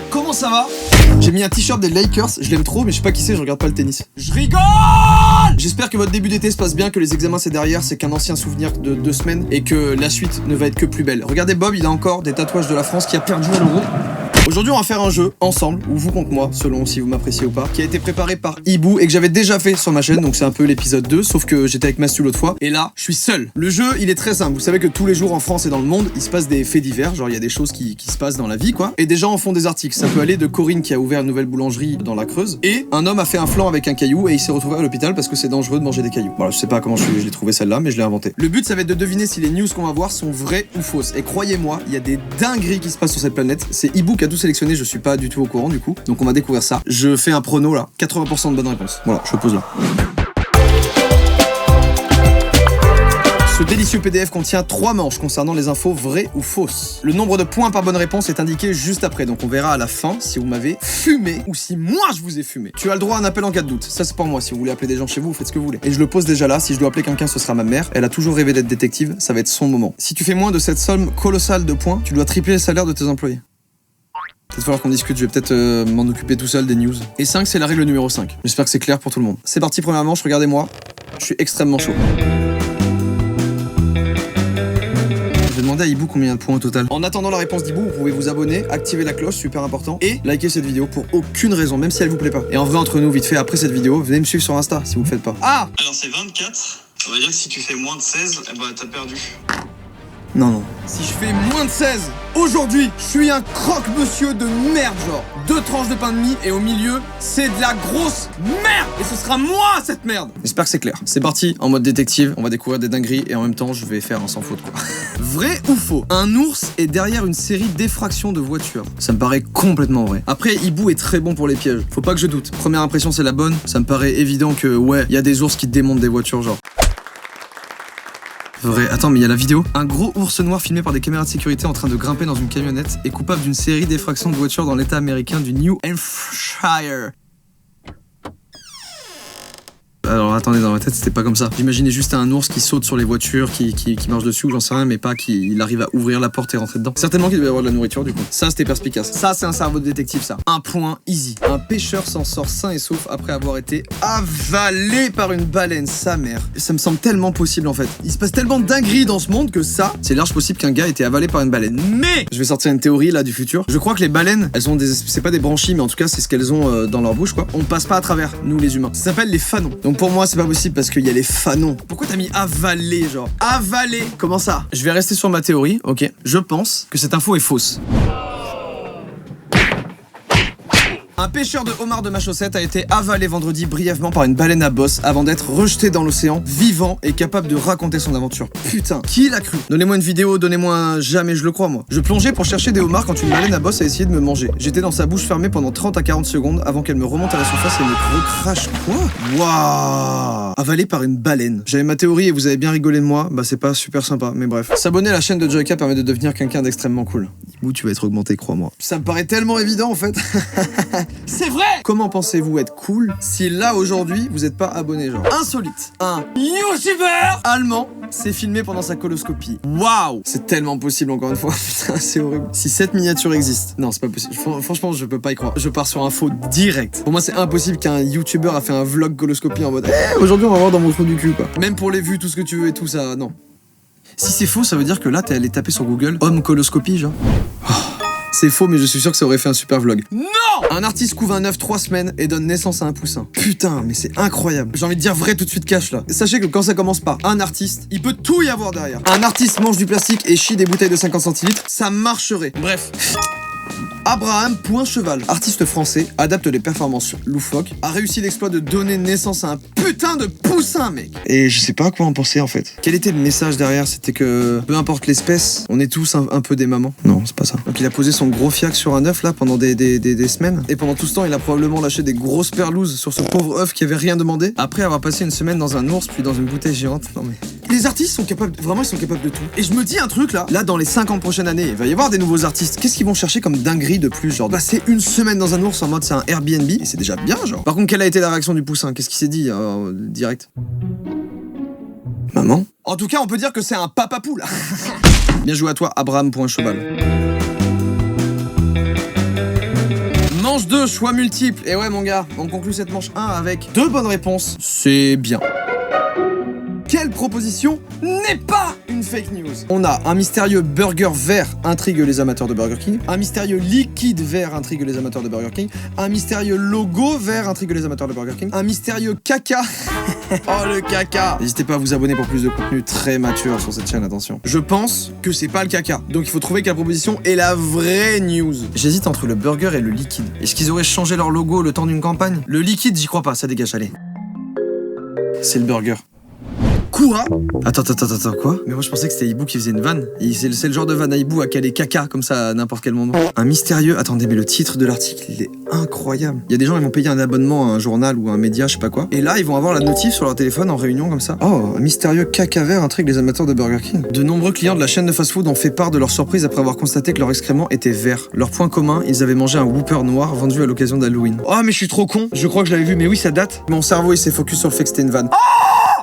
Comment ça va? J'ai mis un t-shirt des Lakers, je l'aime trop mais je sais pas qui c'est, je regarde pas le tennis. Je rigole! J'espère que votre début d'été se passe bien, que les examens c'est derrière, c'est qu'un ancien souvenir de 2 semaines et que la suite ne va être que plus belle. Regardez Bob, il a encore des tatouages de la France qui a perdu à l'Euro. Aujourd'hui on va faire un jeu ensemble, ou vous contre moi, selon si vous m'appréciez ou pas, qui a été préparé par Hibou et que j'avais déjà fait sur ma chaîne, donc c'est un peu l'épisode 2, sauf que j'étais avec Mastu l'autre fois, et là, je suis seul. Le jeu, il est très simple, vous savez que tous les jours en France et dans le monde, il se passe des faits divers, genre il y a des choses qui se passent dans la vie, quoi, et des gens en font des articles. Ça peut aller de Corinne qui a ouvert une nouvelle boulangerie dans la Creuse, et un homme a fait un flanc avec un caillou et il s'est retrouvé à l'hôpital parce que c'est dangereux de manger des cailloux. Voilà, je sais pas comment je l'ai trouvé celle-là, mais je l'ai inventé. Le but, ça va être de deviner si les news qu'on va voir sont vraies ou fausses, et croyez-moi, il y a des dingueries qui se passent sur cette planète. C'est Hibou qui a tout sélectionné, je suis pas du tout au courant du coup, donc on va découvrir ça. Je fais un prono là, 80% de bonnes réponses. Voilà, je pose là. Ce délicieux PDF contient 3 manches concernant les infos vraies ou fausses. Le nombre de points par bonne réponse est indiqué juste après, donc on verra à la fin si vous m'avez fumé ou si moi je vous ai fumé. Tu as le droit à un appel en cas de doute, ça c'est pour moi, si vous voulez appeler des gens chez vous, vous faites ce que vous voulez. Et je le pose déjà là, si je dois appeler quelqu'un ce sera ma mère, elle a toujours rêvé d'être détective, ça va être son moment. Si tu fais moins de cette somme colossale de points, tu dois tripler le salaire de tes employés. Peut-être falloir qu'on discute, je vais peut-être m'en occuper tout seul des news. Et 5, c'est la règle numéro 5. J'espère que c'est clair pour tout le monde. C'est parti, première manche, regardez-moi. Je suis extrêmement chaud. Je vais demander à Hibou combien de points au total. En attendant la réponse d'Hibou, vous pouvez vous abonner, activer la cloche, super important, et liker cette vidéo pour aucune raison, même si elle vous plaît pas. Et en vrai, entre nous, vite fait, après cette vidéo, venez me suivre sur Insta si vous le faites pas. Ah! Alors c'est 24, on va dire que si tu fais moins de 16, eh ben t'as perdu. Non. Si je fais moins de 16, aujourd'hui, je suis un croque-monsieur de merde, genre. 2 tranches de pain de mie et au milieu, c'est de la grosse merde. Et ce sera moi, cette merde. J'espère que c'est clair. C'est parti, en mode détective, on va découvrir des dingueries et en même temps, je vais faire un sans faute, quoi. Vrai ou faux? Un ours est derrière une série d'effractions de voitures. Ça me paraît complètement vrai. Après, Hibou est très bon pour les pièges. Faut pas que je doute. Première impression, c'est la bonne. Ça me paraît évident que, ouais, il y a des ours qui démontent des voitures, genre. Vrai. Attends, mais il y a la vidéo. Un gros ours noir filmé par des caméras de sécurité en train de grimper dans une camionnette est coupable d'une série d'effractions de voitures dans l'état américain du New Hampshire. Alors attendez, dans ma tête c'était pas comme ça. J'imaginais juste un ours qui saute sur les voitures, qui marche dessus ou j'en sais rien, mais pas qu'il arrive à ouvrir la porte et rentrer dedans. Certainement qu'il devait y avoir de la nourriture du coup. Ça c'était perspicace. Ça c'est un cerveau de détective ça. Un point easy. Un pêcheur s'en sort sain et sauf après avoir été avalé par une baleine, sa mère. Ça me semble tellement possible en fait. Il se passe tellement de dingueries dans ce monde que ça, c'est large possible qu'un gars ait été avalé par une baleine. Mais je vais sortir une théorie là du futur. Je crois que les baleines, elles ont des... c'est pas des branchies mais en tout cas c'est ce qu'elles ont dans leur bouche quoi. On passe pas à travers, nous les humains. Ça s'appelle les fanons. Donc pour moi c'est pas possible parce qu'il y a les fanons. Pourquoi t'as mis avaler genre? Avaler? Comment ça? Je vais rester sur ma théorie, ok. Je pense que cette info est fausse. Un pêcheur de homard de ma chaussette a été avalé vendredi brièvement par une baleine à bosse avant d'être rejeté dans l'océan, vivant et capable de raconter son aventure. Putain, qui l'a cru? Donnez-moi une vidéo, donnez-moi un... Jamais je le crois moi. Je plongeais pour chercher des homards quand une baleine à bosse a essayé de me manger. J'étais dans sa bouche fermée pendant 30 à 40 secondes avant qu'elle me remonte à la surface et me recrache. Quoi? Waouh! Avalé par une baleine. J'avais ma théorie et vous avez bien rigolé de moi, bah c'est pas super sympa, mais bref. S'abonner à la chaîne de Joyka permet de devenir quelqu'un d'extrêmement cool. Hibou, tu vas être augmenté, crois-moi. Ça me paraît tellement évident en fait. C'est vrai! Comment pensez-vous être cool si là aujourd'hui vous êtes pas abonné genre? Insolite. Un YouTuber allemand s'est filmé pendant sa coloscopie. Waouh! C'est tellement possible encore une fois. Putain, c'est horrible. Si cette miniature existe. Non, c'est pas possible. Franchement, je peux pas y croire. Je pars sur un faux direct. Pour moi, c'est impossible qu'un YouTuber a fait un vlog coloscopie en mode aujourd'hui on va voir dans mon trou du cul quoi. Même pour les vues, tout ce que tu veux et tout ça, non. Si c'est faux, ça veut dire que là t'es allé taper sur Google homme coloscopie genre. C'est faux, mais je suis sûr que ça aurait fait un super vlog. Non! Un artiste couve un œuf 3 semaines et donne naissance à un poussin. Putain, mais c'est incroyable. J'ai envie de dire vrai tout de suite cash là. Sachez que quand ça commence par un artiste, il peut tout y avoir derrière. Un artiste mange du plastique et chie des bouteilles de 50 centilitres, ça marcherait. Bref. Abraham Cheval, artiste français, adapte les performances loufoques, a réussi l'exploit de donner naissance à un putain de poussin, mec. Et je sais pas à quoi en penser en fait. Quel était le message derrière? C'était que peu importe l'espèce, on est tous un peu des mamans. Non, c'est pas ça. Donc il a posé son gros fiac sur un œuf là pendant des semaines. Et pendant tout ce temps, il a probablement lâché des grosses perlouses sur ce pauvre œuf qui avait rien demandé. Après avoir passé une semaine dans un ours puis dans une bouteille géante. Non mais... Les artistes sont capables, vraiment ils sont capables de tout. Et je me dis un truc là dans les 50 prochaines années, il va y avoir des nouveaux artistes. Qu'est-ce qu'ils vont chercher comme dinguerie de plus? Genre passer une semaine dans un ours en mode c'est un Airbnb, et c'est déjà bien genre. Par contre, quelle a été la réaction du poussin? Qu'est-ce qu'il s'est dit direct? Maman? En tout cas, on peut dire que c'est un papa poule. Bien joué à toi, Abraham Cheval. 2, choix multiples. Et ouais mon gars, on conclut cette manche 1 avec 2 bonnes réponses. C'est bien. Quelle proposition n'est pas une fake news? On a un mystérieux burger vert intrigue les amateurs de Burger King, un mystérieux liquide vert intrigue les amateurs de Burger King, un mystérieux logo vert intrigue les amateurs de Burger King, un mystérieux caca. Oh le caca. N'hésitez pas à vous abonner pour plus de contenu très mature sur cette chaîne, attention. Je pense que c'est pas le caca, donc il faut trouver quelle proposition est la vraie news. J'hésite entre le burger et le liquide. Est-ce qu'ils auraient changé leur logo le temps d'une campagne? Le liquide, j'y crois pas, ça dégage, allez. C'est le burger. Quoi? Attends, quoi? Mais moi je pensais que c'était Hibou qui faisait une vanne. C'est le genre de vanne à Hibou à caler caca comme ça à n'importe quel moment. Un mystérieux... Attendez, mais le titre de l'article, il est incroyable. Il y a des gens, ils vont payer un abonnement à un journal ou à un média, je sais pas quoi. Et là, ils vont avoir la notif sur leur téléphone en réunion comme ça. Oh, un mystérieux caca vert intrigue les amateurs de Burger King. De nombreux clients de la chaîne de fast-food ont fait part de leur surprise après avoir constaté que leur excrément était vert. Leur point commun, ils avaient mangé un Whopper noir vendu à l'occasion d'Halloween. Oh, mais je suis trop con. Je crois que je l'avais vu, mais oui, ça date. Mon cerveau, il s'est focus sur le fait que c'était une vanne.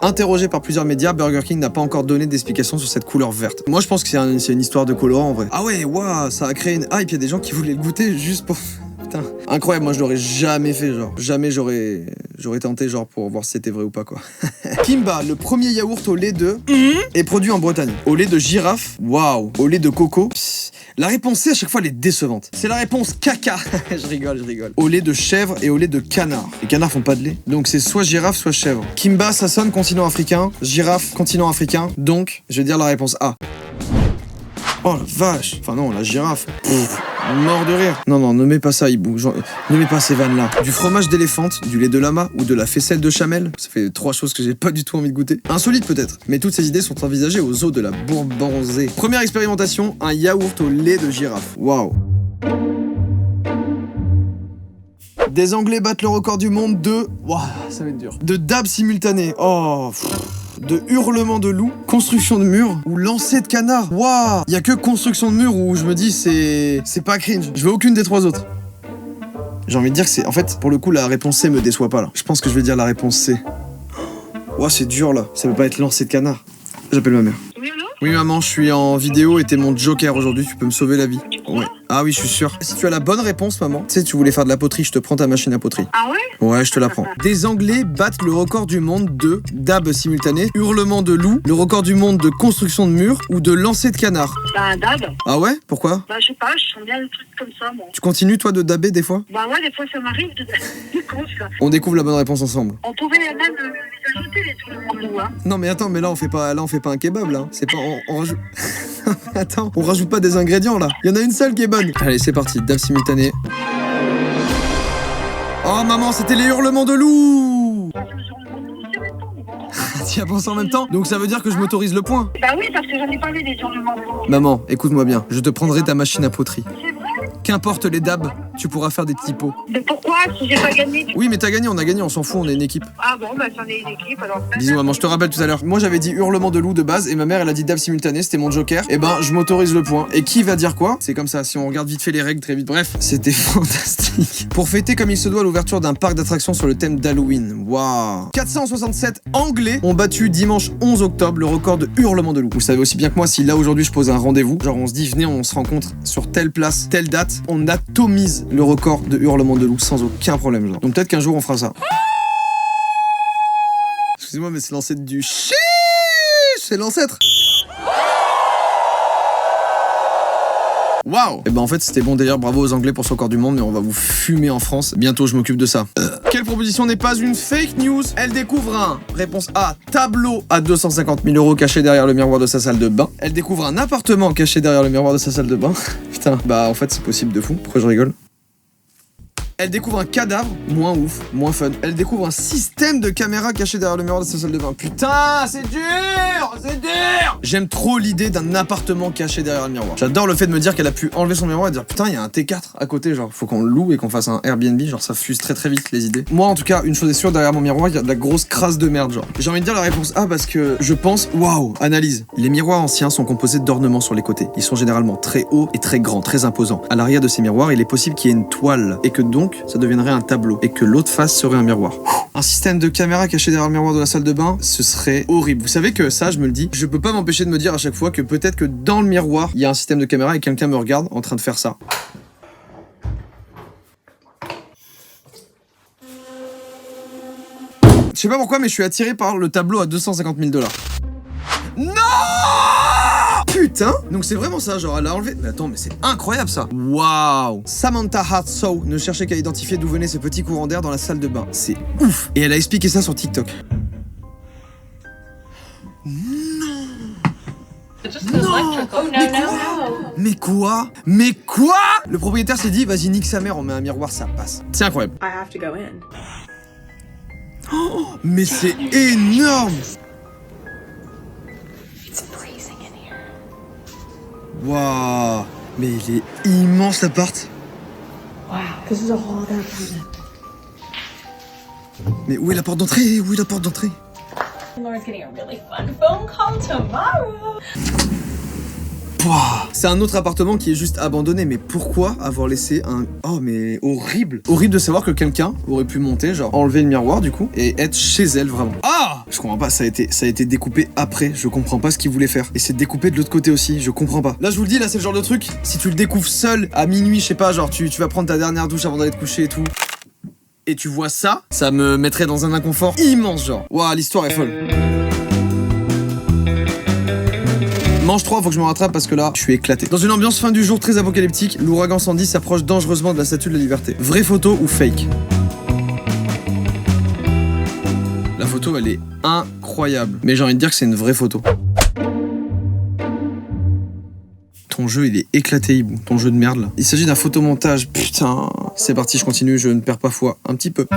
Interrogé par plusieurs médias, Burger King n'a pas encore donné d'explication sur cette couleur verte. Moi, je pense que c'est une histoire de colorant en vrai. Ah ouais, waouh, ça a créé une hype. Il y a des gens qui voulaient le goûter juste pour... Putain, incroyable. Moi, je l'aurais jamais fait, genre. Jamais j'aurais tenté, genre, pour voir si c'était vrai ou pas, quoi. Kimba, le premier yaourt au lait de... est produit en Bretagne. Au lait de girafe, waouh. Au lait de coco, la réponse C, à chaque fois, elle est décevante. C'est la réponse caca. je rigole. Au lait de chèvre et au lait de canard. Les canards font pas de lait. Donc c'est soit girafe, soit chèvre. Kimba, ça sonne continent africain. Girafe, continent africain. Donc, je vais dire la réponse A. Oh la vache. Enfin non, la girafe. Mort de rire. Non, ne mets pas ça, Hibou. Ne mets pas ces vannes-là. Du fromage d'éléphante, du lait de lama ou de la faisselle de chamel. Ça fait 3 choses que j'ai pas du tout envie de goûter. Insolite peut-être. Mais toutes ces idées sont envisagées aux zoo de la Bourbonzée. Première expérimentation, un yaourt au lait de girafe. Waouh. Des Anglais battent le record du monde de... Waouh, ça va être dur. De dab simultané. Oh... De hurlement de loup, construction de mur ou lancer de canard. Waouh, il y a que construction de mur où je me dis c'est pas cringe. Je veux aucune des 3 autres. J'ai envie de dire que c'est... En fait, pour le coup, la réponse C me déçoit pas, là. Je pense que je vais dire la réponse C. Ouah, c'est dur, là. Ça peut pas être lancer de canard. J'appelle ma mère. Oui, allô? Oui, maman, je suis en vidéo et t'es mon joker aujourd'hui. Tu peux me sauver la vie. Ouais. Ah oui, je suis sûr. Si tu as la bonne réponse, maman, tu sais, tu voulais faire de la poterie, je te prends ta machine à poterie. Ah ouais? Ouais, je te la prends. Des Anglais battent le record du monde de dab simultané, hurlement de loup, le record du monde de construction de murs ou de lancer de canard. Bah, un dab. Ah ouais? Pourquoi? Bah, je sais pas, je sens bien le truc comme ça, moi. Tu continues, toi, de dabber des fois? Bah, ouais, des fois, ça m'arrive de... Comment ça? On découvre la bonne réponse ensemble. On pouvait même les ajouter, les trucs de nous, hein. Non mais attends, mais là on fait pas un kebab là. C'est pas... On rajoute... Attends, on rajoute pas des ingrédients là. Il y en a une seule qui est bonne. Allez, c'est parti, dab simultané. Oh maman, c'était les hurlements de loup. Tu y as pensé en même temps? Donc ça veut dire que je m'autorise le point? Bah oui, parce que j'en ai parlé des hurlements de loup. Maman, écoute-moi bien, je te prendrai ta machine à poterie. C'est vrai? Qu'importe les dabs, tu pourras faire des petits pots. Mais pourquoi? Si j'ai pas gagné? Oui mais t'as gagné, on s'en fout, on est une équipe. Ah bon, bah, c'en est une équipe, alors... Bisous maman, je te rappelle tout à l'heure. Moi j'avais dit hurlement de loup de base et ma mère elle a dit dab simultané, c'était mon joker. Et ben je m'autorise le point. Et qui va dire quoi? C'est comme ça, si on regarde vite fait les règles très vite. Bref, c'était fantastique. Pour fêter comme il se doit l'ouverture d'un parc d'attractions sur le thème d'Halloween. Waouh. 467 Anglais ont battu dimanche 11 octobre le record de hurlement de loup. Vous savez aussi bien que moi, si là aujourd'hui je pose un rendez-vous, genre on se dit venez, on se rencontre sur telle place, telle date, on atomise le record de hurlement de loup sans aucun problème, genre. Donc peut-être qu'un jour on fera ça. Excusez-moi, mais c'est l'ancêtre du chiii. C'est l'ancêtre. Waouh. Et ben en fait c'était bon délire, bravo aux Anglais pour ce record du monde, mais on va vous fumer en France. Bientôt je m'occupe de ça. Quelle proposition n'est pas une fake news? Elle découvre un, réponse A, tableau à 250 000 € caché derrière le miroir de sa salle de bain. Elle découvre un appartement caché derrière le miroir de sa salle de bain. Putain, bah en fait c'est possible de fou, pourquoi je rigole? Elle découvre un cadavre, moins ouf, moins fun. Elle découvre un système de caméra caché derrière le miroir de sa salle de bain. Putain, c'est dur, c'est dur. J'aime trop l'idée d'un appartement caché derrière le miroir. J'adore le fait de me dire qu'elle a pu enlever son miroir et dire putain, il y a un T4 à côté, genre faut qu'on le loue et qu'on fasse un Airbnb, genre ça fuse très vite les idées. Moi en tout cas, une chose est sûre, derrière mon miroir, il y a de la grosse crasse de merde, genre. J'ai envie de dire la réponse A parce que je pense, waouh, analyse. Les miroirs anciens sont composés d'ornements sur les côtés. Ils sont généralement très hauts et très grands, très imposants. À l'arrière de ces miroirs, il est possible qu'il y ait une toile et que donc ça deviendrait un tableau et que l'autre face serait un miroir. Un système de caméra caché derrière le miroir de la salle de bain, ce serait horrible. Vous savez que ça, je me le dis, je peux pas m'empêcher de me dire à chaque fois que peut-être que dans le miroir, il y a un système de caméra et quelqu'un me regarde en train de faire ça. sais pas pourquoi, mais je suis attiré par le tableau à 250 000 $. Non! Putain! Donc c'est vraiment ça, genre elle a enlevé... Mais attends, mais c'est incroyable ça! Waouh! Samantha Hart-Sow ne cherchait qu'à identifier d'où venait ce petit courant d'air dans la salle de bain. C'est ouf! Et elle a expliqué ça sur TikTok. Non! Mais quoi? Mais quoi? Le propriétaire s'est dit, vas-y, nique sa mère, on met un miroir, ça passe. C'est incroyable. I have to go in. Oh, mais c'est énorme! Waouh! Mais il est immense l'appart! Wow, this is a whole other apartment. Mais où est la porte d'entrée? Où est la porte d'entrée? Laura's getting a really fun phone call tomorrow. Pouah. C'est un autre appartement qui est juste abandonné, mais pourquoi avoir laissé un... Oh mais horrible. Horrible de savoir que quelqu'un aurait pu monter, genre enlever le miroir du coup, et être chez elle vraiment. Ah! Je comprends pas, ça a été découpé après, je comprends pas ce qu'il voulait faire. Et c'est découpé de l'autre côté aussi, je comprends pas. Là je vous le dis, là c'est le genre de truc, si tu le découvres seul à minuit, je sais pas, genre tu vas prendre ta dernière douche avant d'aller te coucher et tout, et tu vois ça, ça me mettrait dans un inconfort immense genre. Waouh, l'histoire est folle. Manche 3, faut que je me rattrape parce que là, je suis éclaté. Dans une ambiance fin du jour très apocalyptique, l'ouragan Sandy s'approche dangereusement de la Statue de la Liberté. Vraie photo ou fake? La photo, elle est incroyable. Mais j'ai envie de dire que c'est une vraie photo. Ton jeu, il est éclaté, Hibou. Ton jeu de merde, là. Il s'agit d'un photomontage. Putain. C'est parti, je continue, je ne perds pas foi. Un petit peu.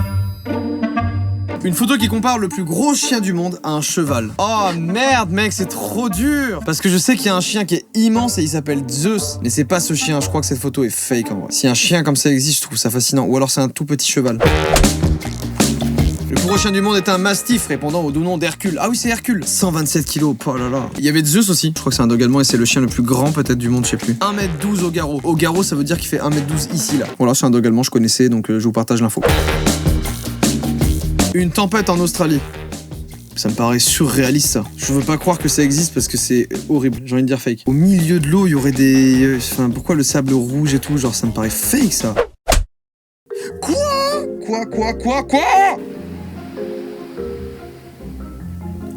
Une photo qui compare le plus gros chien du monde à un cheval. Oh merde mec, c'est trop dur. Parce que je sais qu'il y a un chien qui est immense et il s'appelle Zeus. Mais c'est pas ce chien, je crois que cette photo est fake en vrai. Si un chien comme ça existe, je trouve ça fascinant. Ou alors c'est un tout petit cheval. Le plus gros chien du monde est un mastif répondant au doux nom d'Hercule. Ah oui, c'est Hercule. 127 kilos, oh là là. Il y avait Zeus aussi. Je crois que c'est un dog allemand et c'est le chien le plus grand peut-être du monde, je sais plus. 1m12 au garrot. Au garrot, ça veut dire qu'il fait 1m12 ici là. Voilà, c'est un dog allemand, je connaissais donc je vous partage l'info. Une tempête en Australie. Ça me paraît surréaliste ça. Je veux pas croire que ça existe parce que c'est horrible. J'ai envie de dire fake. Au milieu de l'eau, il y aurait des... Enfin, pourquoi le sable rouge et tout? Genre, ça me paraît fake ça. Quoi?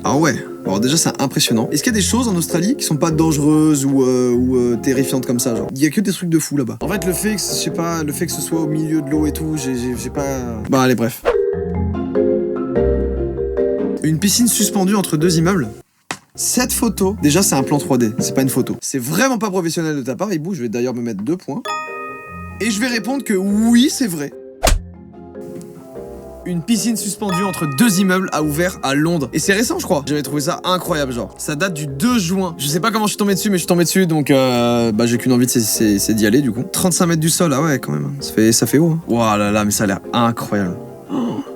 Ah ouais. Alors déjà, c'est impressionnant. Est-ce qu'il y a des choses en Australie qui sont pas dangereuses ou terrifiantes comme ça, genre? Il y a que des trucs de fou là-bas. En fait, le fait que, je sais pas, le fait que ce soit au milieu de l'eau et tout, j'ai pas... Bah allez, bref. Une piscine suspendue entre deux immeubles. Cette photo, déjà c'est un plan 3D, c'est pas une photo. C'est vraiment pas professionnel de ta part, Hibou, je vais d'ailleurs me mettre 2 points. Et je vais répondre que oui, c'est vrai. Une piscine suspendue entre deux immeubles a ouvert à Londres. Et c'est récent, je crois. J'avais trouvé ça incroyable, genre. Ça date du 2 juin. Je sais pas comment je suis tombé dessus, mais je suis tombé dessus, donc bah j'ai qu'une envie, c'est d'y aller, du coup. 35 mètres du sol, ah ouais, quand même. Ça fait haut, hein. Waouh là là, mais ça a l'air incroyable.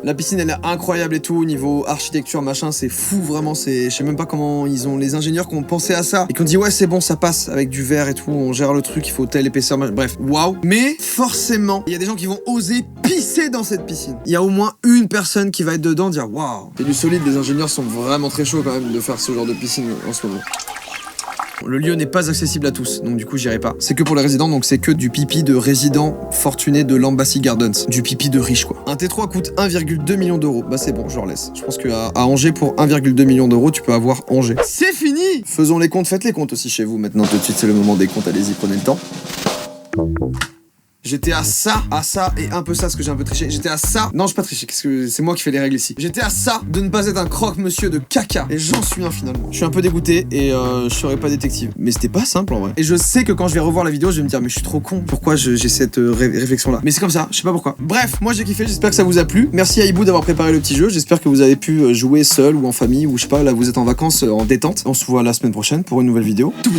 La piscine elle est incroyable et tout, au niveau architecture machin, c'est fou vraiment, je sais même pas comment ils ont les ingénieurs qui ont pensé à ça et qui ont dit ouais c'est bon ça passe avec du verre et tout, on gère le truc, il faut telle épaisseur, bref, waouh. Mais forcément, il y a des gens qui vont oser pisser dans cette piscine. Il y a au moins une personne qui va être dedans dire waouh. C'est du solide, les ingénieurs sont vraiment très chauds quand même de faire ce genre de piscine en ce moment. Le lieu n'est pas accessible à tous, donc du coup j'irai pas. C'est que pour les résidents, donc c'est que du pipi de résidents fortunés de l'Embassy Gardens. Du pipi de riche quoi. Un T3 coûte 1,2 million d'euros. Bah c'est bon, je leur laisse. Je pense qu'à Angers, pour 1,2 million d'euros, tu peux avoir Angers. C'est fini! Faisons les comptes, faites les comptes aussi chez vous maintenant. Tout de suite, c'est le moment des comptes, allez-y, prenez le temps. J'étais à ça et un peu ça, parce que j'ai un peu triché. J'étais à ça. Non, j'ai pas triché, qu'est-ce que c'est moi qui fais les règles ici. J'étais à ça de ne pas être un croque-monsieur de caca. Et j'en suis un finalement. Je suis un peu dégoûté et je serais pas détective. Mais c'était pas simple en vrai. Et je sais que quand je vais revoir la vidéo, je vais me dire, mais je suis trop con. Pourquoi j'ai cette réflexion là? Mais c'est comme ça, je sais pas pourquoi. Bref, moi j'ai kiffé, j'espère que ça vous a plu. Merci à Hibou d'avoir préparé le petit jeu. J'espère que vous avez pu jouer seul ou en famille ou je sais pas, là vous êtes en vacances en détente. On se voit la semaine prochaine pour une nouvelle vidéo. Tout